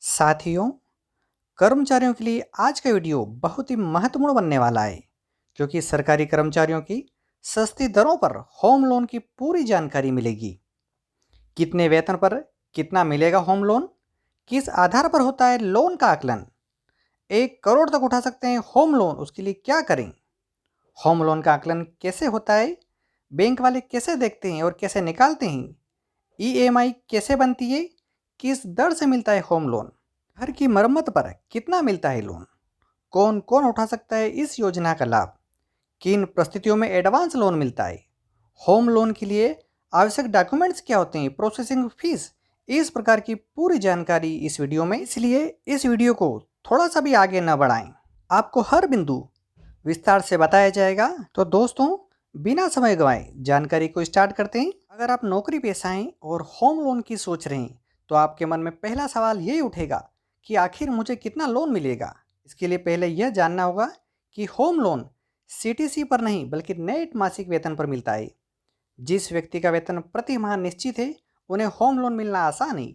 साथियों, कर्मचारियों के लिए आज का वीडियो बहुत ही महत्वपूर्ण बनने वाला है क्योंकि सरकारी कर्मचारियों की सस्ती दरों पर होम लोन की पूरी जानकारी मिलेगी। कितने वेतन पर कितना मिलेगा होम लोन, किस आधार पर होता है लोन का आकलन, 1 करोड़ तक उठा सकते हैं होम लोन, उसके लिए क्या करें, होम लोन का आकलन कैसे होता है, बैंक वाले कैसे देखते हैं और कैसे निकालते हैं, ईएमआई कैसे बनती है, किस दर से मिलता है होम लोन, घर की मरम्मत पर कितना मिलता है लोन, कौन कौन उठा सकता है इस योजना का लाभ, किन परिस्थितियों में एडवांस लोन मिलता है, होम लोन के लिए आवश्यक डॉक्यूमेंट्स क्या होते हैं, प्रोसेसिंग फीस, इस प्रकार की पूरी जानकारी इस वीडियो में। इसलिए इस वीडियो को थोड़ा सा भी आगे न बढ़ाएं, आपको हर बिंदु विस्तार से बताया जाएगा। तो दोस्तों, बिना समय गंवाए जानकारी को स्टार्ट करते हैं। अगर आप नौकरी पेशा हैं और होम लोन की सोच रहे हैं तो आपके मन में पहला सवाल यही उठेगा कि आखिर मुझे कितना लोन मिलेगा। इसके लिए पहले यह जानना होगा कि होम लोन सीटीसी पर नहीं बल्कि नेट मासिक वेतन पर मिलता है। जिस व्यक्ति का वेतन प्रति माह निश्चित है उन्हें होम लोन मिलना आसान है,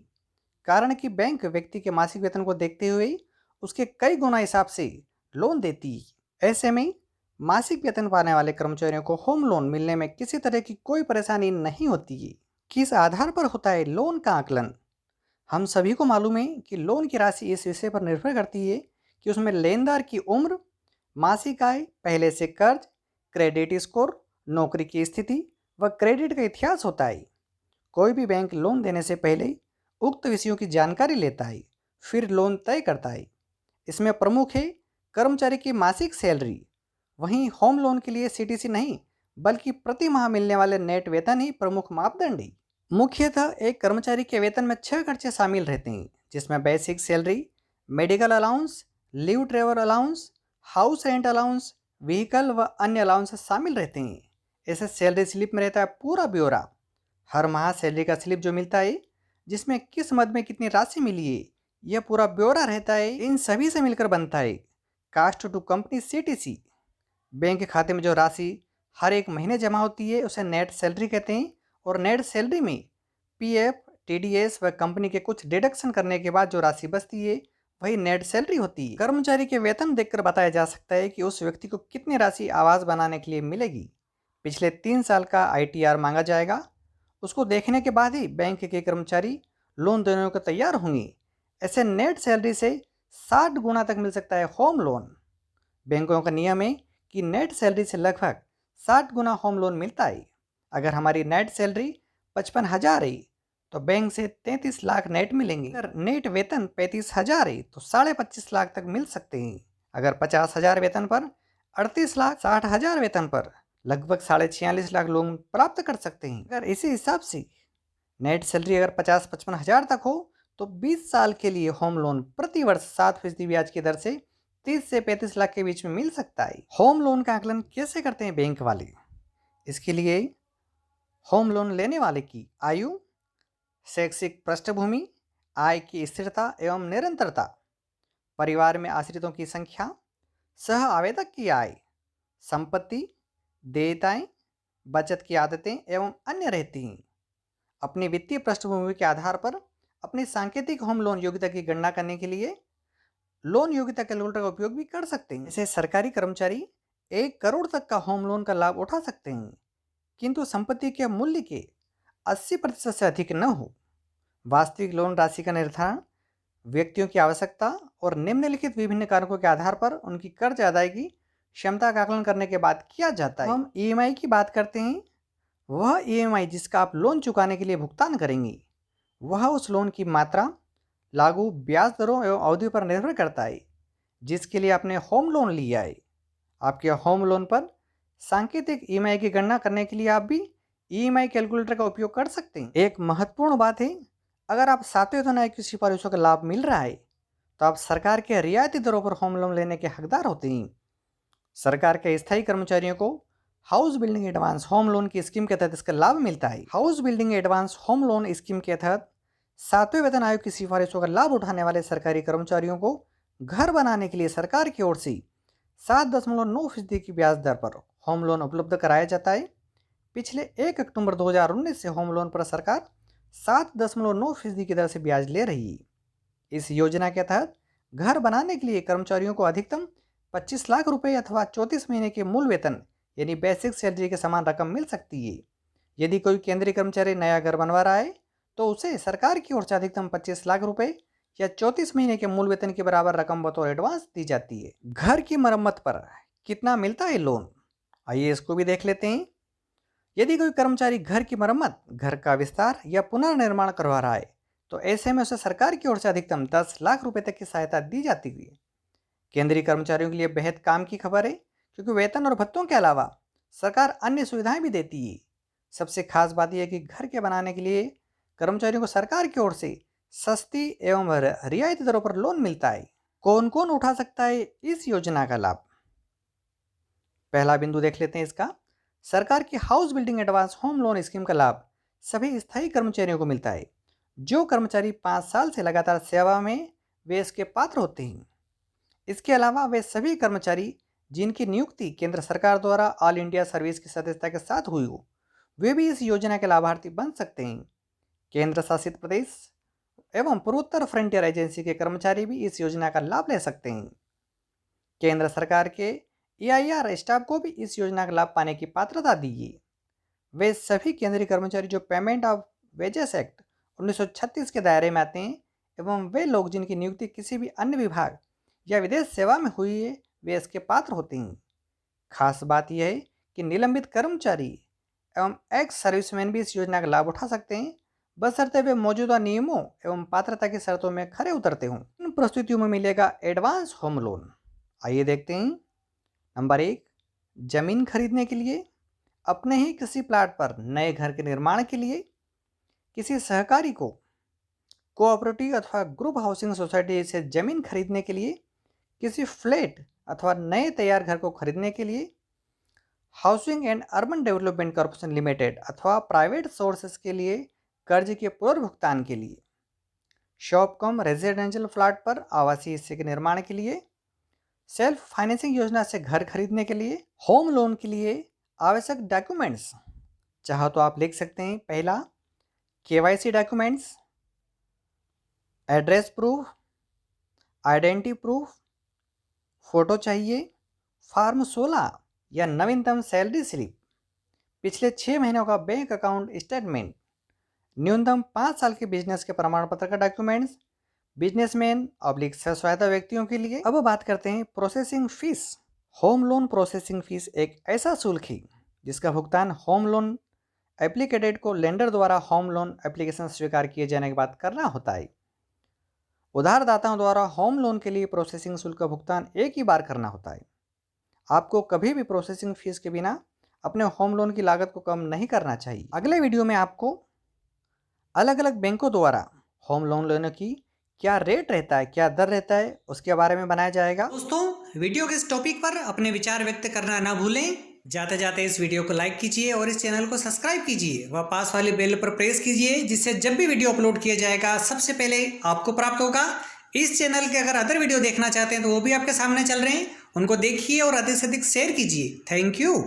कारण कि बैंक व्यक्ति के मासिक वेतन को देखते हुए उसके कई गुना हिसाब से लोन देती है। ऐसे में मासिक वेतन पाने वाले कर्मचारियों को होम लोन मिलने में किसी तरह की कोई परेशानी नहीं होती है। किस आधार पर होता है लोन का आकलन? हम सभी को मालूम है कि लोन की राशि इस विषय पर निर्भर करती है कि उसमें लेनदार की उम्र, मासिक आय, पहले से कर्ज, क्रेडिट स्कोर, नौकरी की स्थिति व क्रेडिट का इतिहास होता है। कोई भी बैंक लोन देने से पहले उक्त विषयों की जानकारी लेता है, फिर लोन तय करता है। इसमें प्रमुख है कर्मचारी की मासिक सैलरी। वहीं होम लोन के लिए सीटीसी नहीं बल्कि प्रति माह मिलने वाले नेट वेतन ही प्रमुख मापदंड है। मुख्यतः एक कर्मचारी के वेतन में 6 खर्चे शामिल रहते हैं, जिसमें basic salary, medical allowance, leave travel allowance, house rent allowance, vehicle व अन्य अलाउंस शामिल रहते हैं। ऐसे सैलरी स्लिप में रहता है पूरा ब्यौरा। हर माह सैलरी का स्लिप जो मिलता है, जिसमें किस मद में कितनी राशि मिली है, यह पूरा ब्यौरा रहता है। इन सभी से मिलकर बनता है cost to company CTC. Bank खाते में जो राशि हर एक महीने जमा होती है उसे नेट सैलरी कहते हैं, और नेट सैलरी में पीएफ, टीडीएस व कंपनी के कुछ डिडक्शन करने के बाद जो राशि बचती है वही नेट सैलरी होती है। कर्मचारी के वेतन देखकर बताया जा सकता है कि उस व्यक्ति को कितनी राशि आवास बनाने के लिए मिलेगी। पिछले 3 साल का आईटीआर मांगा जाएगा। उसको देखने के बाद ही बैंक के कर्मचारी लोन देने को तैयार होंगे। ऐसे नेट सैलरी से 60 गुना तक मिल सकता है होम लोन। बैंकों का नियम है कि नेट सैलरी से लगभग 60 गुना होम लोन मिलता है। अगर हमारी नेट सैलरी 55,000 है तो बैंक से 33 लाख नेट मिलेंगे। अगर नेट वेतन 35,000 है तो 25.5 लाख तक मिल सकते हैं। अगर 50,000 वेतन पर 38 लाख, 60,000 वेतन पर लगभग 46.5 लाख लोन प्राप्त कर सकते हैं। अगर इसी हिसाब से नेट सैलरी अगर 50-55 हज़ार तक हो तो 20 साल के लिए होम लोन प्रति वर्ष 7% ब्याज की दर से 30 से 35 लाख के बीच में मिल सकता है। होम लोन का आकलन कैसे करते हैं बैंक वाले? इसके लिए होम लोन लेने वाले की आयु, शैक्षिक पृष्ठभूमि, आय की स्थिरता एवं निरंतरता, परिवार में आश्रितों की संख्या, सह आवेदक की आय, संपत्ति, देयताएं, बचत की आदतें एवं अन्य रहती हैं। अपनी वित्तीय पृष्ठभूमि के आधार पर अपनी सांकेतिक होम लोन योग्यता की गणना करने के लिए लोन योग्यता कैलकुलेटर का उपयोग भी कर सकते हैं। जैसे सरकारी कर्मचारी 1 करोड़ तक का होम लोन का लाभ उठा सकते हैं, किंतु संपत्ति के मूल्य के 80% से अधिक न हो। वास्तविक लोन राशि का निर्धारण व्यक्तियों की आवश्यकता और निम्नलिखित विभिन्न कारकों के आधार पर उनकी कर्ज अदायगी क्षमता का आकलन करने के बाद किया जाता है। हम ईएमआई की बात करते हैं। वह ईएमआई जिसका आप लोन चुकाने के लिए भुगतान करेंगे, वह उस लोन की मात्रा, लागू ब्याज दरों एवं अवधि पर निर्भर करता है जिसके लिए आपने होम लोन लिया है। आपके होम लोन पर सांकेतिक ईएमआई की गणना करने के लिए आप भी ईएमआई कैलकुलेटर का उपयोग कर सकते हैं। एक महत्वपूर्ण बात है, अगर आप 7वें वेतन आयोग की सिफारिशों का लाभ मिल रहा है तो आप सरकार के रियायती दरों पर होम लोन लेने के हकदार होते हैं। सरकार के स्थायी कर्मचारियों को house building advance home loan की स्कीम के तहत इसका लाभ मिलता है। House building advance home loan scheme के तहत 7वें वेतन आयोग की सिफारिशों का लाभ उठाने वाले सरकारी कर्मचारियों को घर बनाने के लिए सरकार की ओर से 7.9% की ब्याज दर पर होम लोन उपलब्ध कराया जाता है। पिछले 1 अक्टूबर 2019 से होम लोन पर सरकार 7.9% की दर से ब्याज ले रही है। इस योजना के तहत घर बनाने के लिए कर्मचारियों को अधिकतम 25 लाख रुपए अथवा 34 महीने के मूल वेतन यानी बेसिक सैलरी के समान रकम मिल सकती है। यदि कोई केंद्रीय कर्मचारी नया घर बनवा रहा है तो उसे सरकार की ओर से अधिकतम 25 लाख रुपए या 34 महीने के मूल वेतन के बराबर रकम बतौर एडवांस दी जाती है। घर की मरम्मत पर कितना मिलता है लोन, आइए इसको भी देख लेते हैं। यदि कोई कर्मचारी घर की मरम्मत, घर का विस्तार या पुनर्निर्माण करवा रहा है तो ऐसे में उसे सरकार की ओर से अधिकतम 10 लाख रुपए तक की सहायता दी जाती है। केंद्रीय कर्मचारियों के लिए बेहद काम की खबर है, क्योंकि वेतन और भत्तों के अलावा सरकार अन्य सुविधाएं भी देती है। सबसे खास बात यह है कि घर के बनाने के लिए कर्मचारियों को सरकार की ओर से सस्ती एवं रियायती दरों पर लोन मिलता है। कौन कौन उठा सकता है इस योजना का लाभ? पहला बिंदु देख लेते हैं इसका। सरकार की house building advance home loan scheme का लाभ सभी स्थायी कर्मचारियों को मिलता है। जो कर्मचारी 5 साल से लगातार सेवा में वे इसके पात्र होते हैं। इसके अलावा वे सभी कर्मचारी जिनकी नियुक्ति केंद्र सरकार द्वारा ऑल इंडिया सर्विस की सदस्यता के साथ हुई हो, वे भी इस योजना के लाभार्थी बन सकते हैं। केंद्र शासित प्रदेश एवं पूर्वोत्तर फ्रंटियर एजेंसी के कर्मचारी भी इस योजना का लाभ ले सकते हैं। केंद्र सरकार के EIR स्टाफ को भी इस योजना का लाभ पाने की पात्रता दी है। वे सभी केंद्रीय कर्मचारी जो पेमेंट ऑफ वेजेस एक्ट 1936 के दायरे में आते हैं एवं वे लोग जिनकी नियुक्ति किसी भी अन्य विभाग या विदेश सेवा में हुई है, वे इसके पात्र होते हैं। खास बात यह है कि निलंबित कर्मचारी एवं एक्स सर्विसमैन भी इस योजना का लाभ उठा सकते हैं, बशर्ते वे मौजूदा नियमों एवं पात्रता की शर्तों में खरे उतरते हों। इन परिस्थितियों में मिलेगा एडवांस होम लोन। आइए देखते हैं। नंबर 1, जमीन खरीदने के लिए, अपने ही किसी प्लाट पर नए घर के निर्माण के लिए, किसी सहकारी को कोऑपरेटिव अथवा ग्रुप हाउसिंग सोसाइटी से जमीन खरीदने के लिए, किसी फ्लैट अथवा नए तैयार घर को खरीदने के लिए, housing and urban development corporation limited अथवा प्राइवेट सोर्सेस के लिए कर्ज के पुनर्भुगतान के लिए, शॉप कम रेजिडेंशियल फ्लैट पर आवासीय हिस्से के निर्माण के लिए, सेल्फ फाइनेंसिंग योजना से घर खरीदने के लिए, होम लोन के लिए आवश्यक डॉक्यूमेंट्स चाहो तो आप लिख सकते हैं। पहला, KYC documents, address proof, identity proof, photo चाहिए, फॉर्म 16 या नवीनतम सैलरी स्लिप, पिछले 6 महीनों का बैंक अकाउंट स्टेटमेंट, न्यूनतम 5 साल के बिजनेस के प्रमाण पत्र का डॉक्यूमेंट्स, बिजनेसमैन ऑब्लिक स्वसहायता व्यक्तियों के लिए। अब बात करते हैं processing fees. Home loan processing fees एक ऐसा शुल्क है जिसका भुगतान होम लोन एप्लीकेटेड को लेंडर द्वारा होम लोन एप्लीकेशन स्वीकार किए जाने के बाद करना होता है। उधारदाताओं द्वारा होम लोन के लिए प्रोसेसिंग शुल्क का भुगतान एक ही बार करना होता है। आपको कभी भी प्रोसेसिंग फीस के बिना अपने होम लोन की लागत को कम नहीं करना चाहिए। अगले वीडियो में आपको अलग अलग बैंकों द्वारा होम लोन लेने की क्या रेट रहता है, क्या दर रहता है, उसके बारे में बनाया जाएगा। दोस्तों, वीडियो के इस टॉपिक पर अपने विचार व्यक्त करना ना भूलें। जाते जाते इस वीडियो को लाइक कीजिए और इस चैनल को सब्सक्राइब कीजिए व पास वाली बेल पर प्रेस कीजिए, जिससे जब भी वीडियो अपलोड किया जाएगा सबसे पहले आपको प्राप्त होगा। इस चैनल के अगर अदर वीडियो देखना चाहते हैं तो वो भी आपके सामने चल रहे हैं, उनको देखिए और अधिक से अधिक शेयर कीजिए। Thank you.